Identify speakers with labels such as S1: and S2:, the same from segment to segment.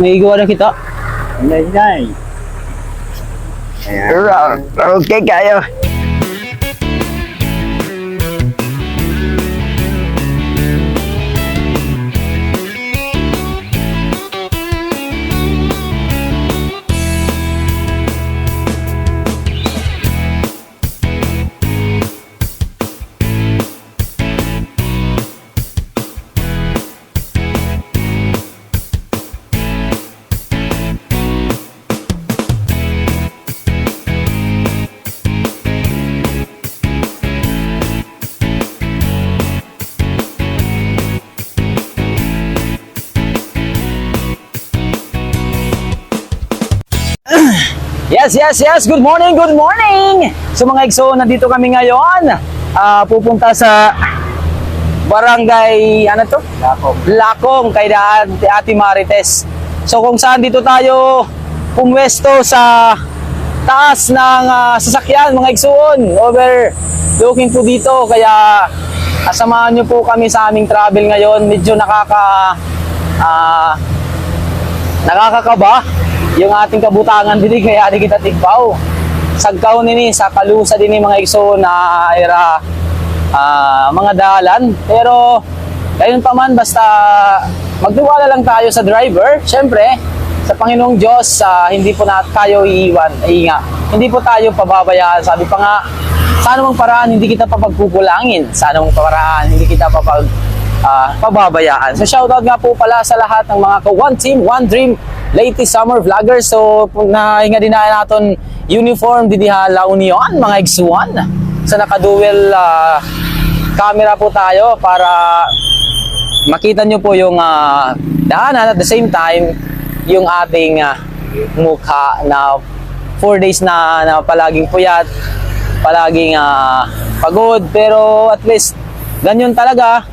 S1: May igawa na kita.
S2: Nay.
S3: Okay kayo.
S1: Yes. Good morning. So mga Igso, nandito kami ngayon. Pupunta sa barangay, ano to? Lakong, kay Ate Marites. So kung saan dito tayo pumwesto sa taas ng sasakyan, mga Igsoon. Overlooking po dito, kaya samahan nyo po kami sa aming travel ngayon. Medyo nakakakaba yung ating kabutangan din, kaya di kita tigpaw. Sagkaw nini sa kalusa din mga Igso na era mga dalan. Pero gayon pa man, basta magtiwala lang tayo sa driver. Siyempre, sa Panginoong Diyos, hindi po tayo iiwan. Hindi po tayo pababayaan. Sabi pa nga, sa anumang paraan hindi kita papagpupulangin. Sa anumang paraan hindi kita pababayaan. So shoutout nga po pala sa lahat ng mga One Team, One Dream latest summer vloggers. So nahinga din na natin uniform didiha La Union, mga Igsuan. So naka-dual camera po tayo para makita nyo po yung daanan, at the same time yung ating mukha na 4 days na palaging puyat, palaging pagod, pero at least ganyan talaga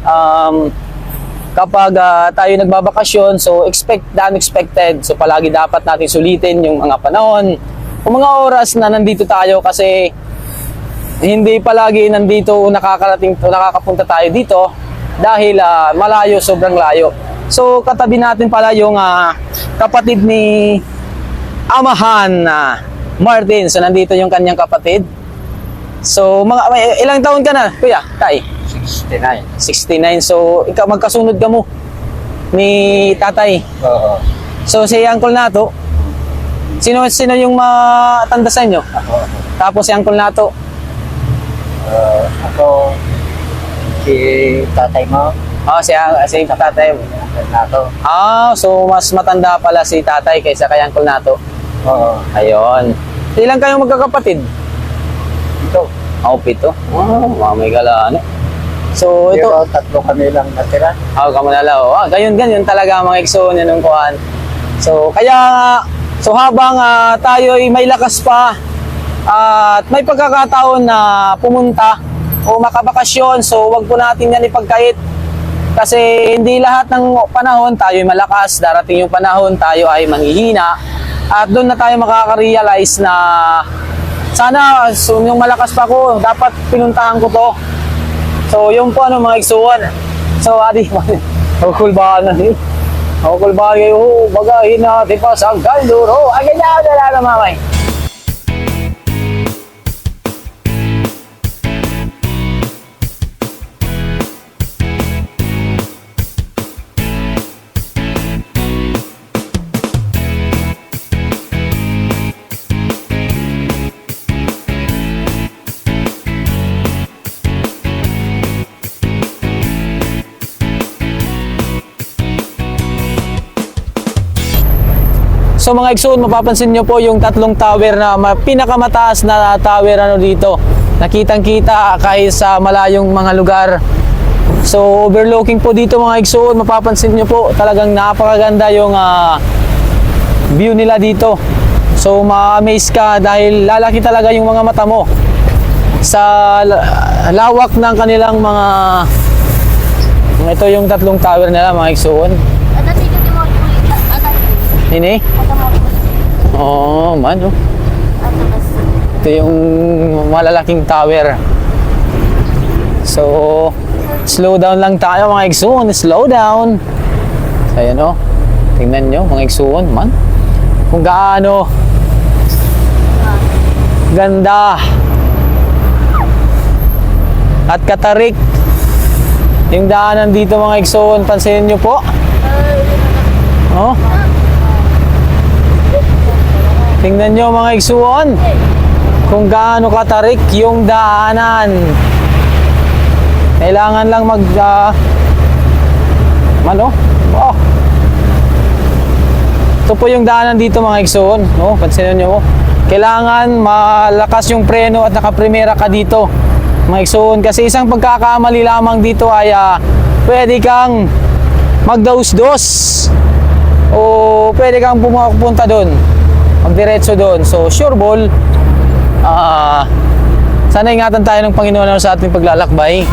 S1: kapag tayo nagbabakasyon. So expect the unexpected. So palagi dapat natin sulitin yung mga panahon o mga oras na nandito tayo, kasi hindi palagi nandito nakakapunta tayo dito dahil malayo, sobrang layo. So katabi natin pala yung kapatid ni Amahan Martin. So nandito yung kanyang kapatid. So ilang taon ka na, Kuya? Tay? 69. So ikaw, magkasunod ka mo ni tatay.
S2: Oo.
S1: So si Uncle Nato, sino yung matanda sa inyo?
S2: Ako.
S1: Tapos si Uncle Nato.
S2: Ako, si tatay mo.
S1: Si tatay.
S2: Nato.
S1: So mas matanda pala si tatay kaysa kay Uncle Nato.
S2: Oo.
S1: Ayun. Ilan kayong magkakapatid?
S2: Ito.
S1: 7. May galaan. So ito.
S2: Pero tatlo kami lang natira.
S1: Kamunalaw. Ganyan talaga mga Igso nung kuhan. So kaya habang tayo ay may lakas pa at may pagkakataon na pumunta o makabakasyon, so wag po natin yan ipagkait, kasi hindi lahat ng panahon tayo ay malakas. Darating yung panahon tayo ay manghihina, at doon na tayo makaka-realize na sana yung malakas pa ko, dapat pinuntahan ko to. So yung po mga Igsuan. So adi, hukul ba na ni? Hukul ba kayo, bagahin natin pa sa Galduro. Ganyan na mamay. So mga Igsoon, mapapansin nyo po yung tatlong tower na pinakamataas na tower dito. Nakitang-kita kahit sa malayong mga lugar. So overlooking po dito mga Igsoon, mapapansin nyo po talagang napakaganda yung view nila dito. So ma-amaze ka dahil lalaki talaga yung mga mata mo sa lawak ng kanilang mga. Ito yung tatlong tower nila mga Igsoon. Ini? Man. Ito yung malalaking tower. So, slow down lang tayo mga Igsoon. Slow down. So, ayan o. Tingnan nyo, mga igsuon man. Kung gaano ganda at katarik yung daanan dito, mga igsoon. Pansinin nyo po. Oh. Tingnan nyo, mga igsoon, kung gaano katarik yung daanan. Kailangan lang oh. Ito po yung daanan dito, mga igsoon. Oh, pansinin nyo. Kailangan malakas yung preno at nakaprimera ka dito, mga igsoon, kasi isang pagkakamali lamang dito ay pwede kang magdaus-dos o pwede kang pumunta doon, magdiretso doon. So sure ball, sana ingatan tayo ng Panginoon sa ating paglalakbay.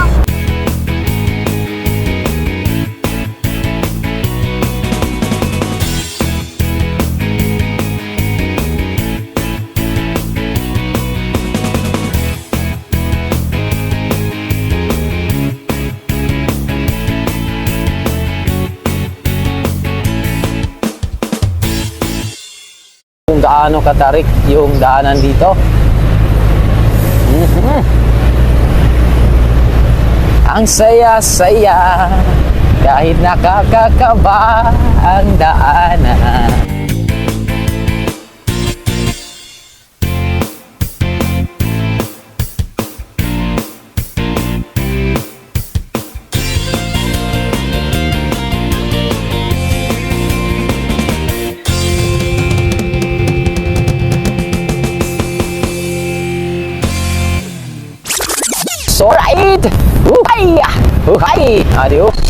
S1: Kung gaano katarik yung daanan dito. Ang saya-saya kahit nakakakaba ang daanan. So right! Uhay! Uhay! Adios!